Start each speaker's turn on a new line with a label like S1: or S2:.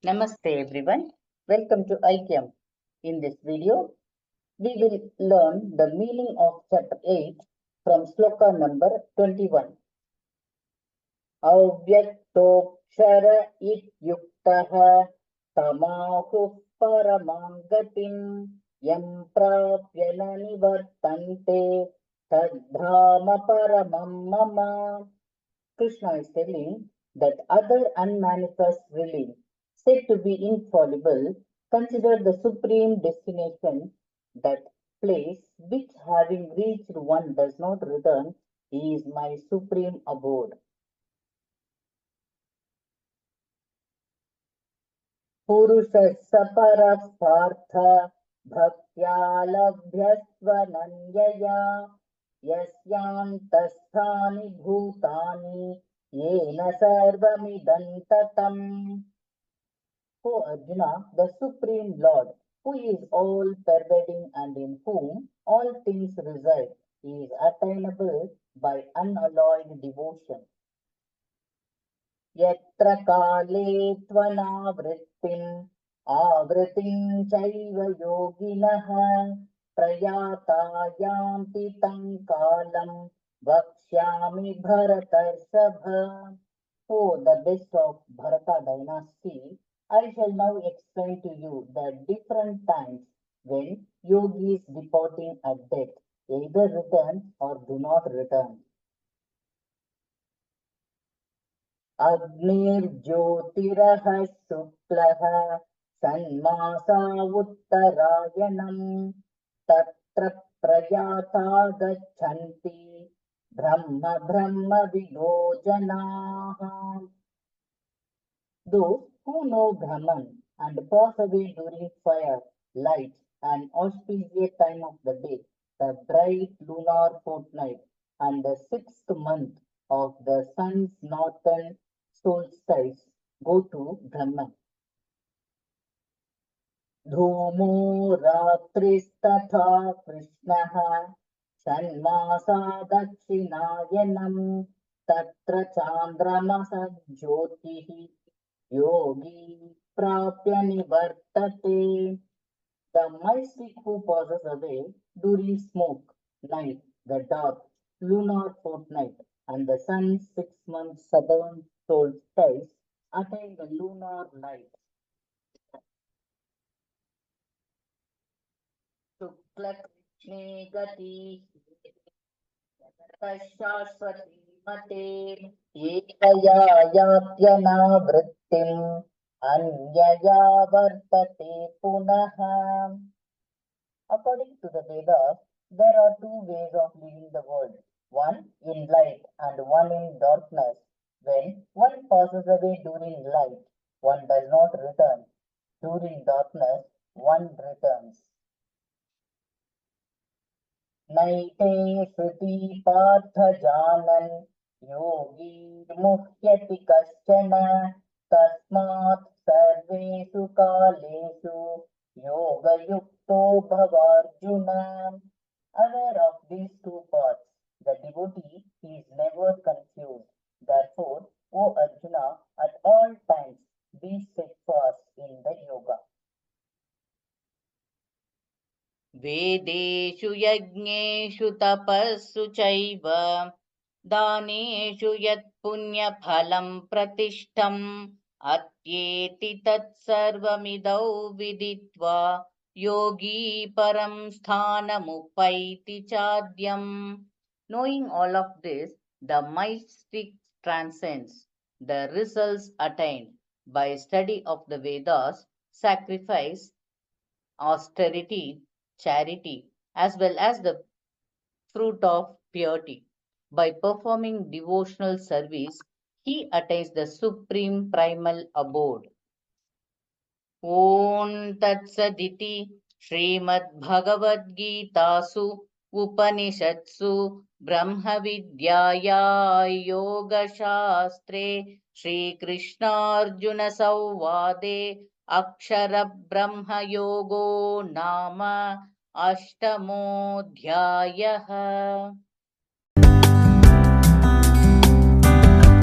S1: Namaste everyone. Welcome to ICAM. In this video, we will learn the meaning of chapter 8 from sloka number 21. Avyaktoksara ityuktaha tamahu paramangatim yam prapyana nivartante tadhama paramam mama. Krishna is telling that other unmanifest relief, said to be infallible, consider the supreme destination, that place which having reached one does not return, is my supreme abode. Purushasapara bhaktya labhyasvananyaya yasyantastani bhutani yena sarvamidam tatam. O Arjuna, the Supreme Lord, who is all pervading and in whom all things reside, is attainable by unalloyed devotion. Yatra kale tvanavrittim avritim chaiva yoginaha prayata yanti tam kalam vakshyami bharatarsabha. O the best of Bharata dynasty, I shall now explain to you the different times when yogis departing at death either return or do not return. अग्निर्ज्योतिरः शुक्लः षण्मासा उत्तरायणम् तत्र प्रयाता गच्छन्ति ब्रह्म विदो जनाः. Those who know Brahman and pass away during fire, light, and auspicious time of the day, the bright lunar fortnight, and the 6th month of the sun's northern solstice, go to Brahman. धूमो रात्रिस्तथा कृष्णः षण्मासा दक्षिणायनम् तत्र चान्द्रमसज्योतिः yogi prapya nivartate. The mystic who passes away during smoke, night, the dark, lunar fortnight, and the sun's 6-month southern solstice attain the lunar light. Shukla Krishne gati Shashwati mate ekaya yatyana vrittim anyaya vartate punaha. According to the Vedas, there are two ways of living the world, one in light and one in darkness. When one passes away during light, one does not return. During darkness, one returns. नैते श्रुति पार्थ जानन् योगी मुह्यति कश्चन तस्मात् सर्वेषु कालेषु योगयुक्तो भवार्जुन. Aware of these two paths, the devotee is never confused. Therefore, O Arjuna, at all times be steadfast in the yoga.
S2: वेदेषु यज्ञेषु तपस्सु चैव दानेषु यत्पुण्यफलं प्रतिष्ठम् अत्येति तत्सर्वमिदौ विदित्वा योगी परं स्थानमुपैति चाद्यम्. Knowing all of this, the mystic transcends the results attained by study of the Vedas, sacrifice, austerity, charity, as well as the fruit of piety. By performing devotional service, he attains the supreme primal abode. Om Tat Saditi Srimad Bhagavad Gitasu Upanishatsu Brahma Vidyaya Yoga Shastre Shri Krishna Arjuna Savvade Akshara Brahma Yogo Nama Ashtamodhyayah.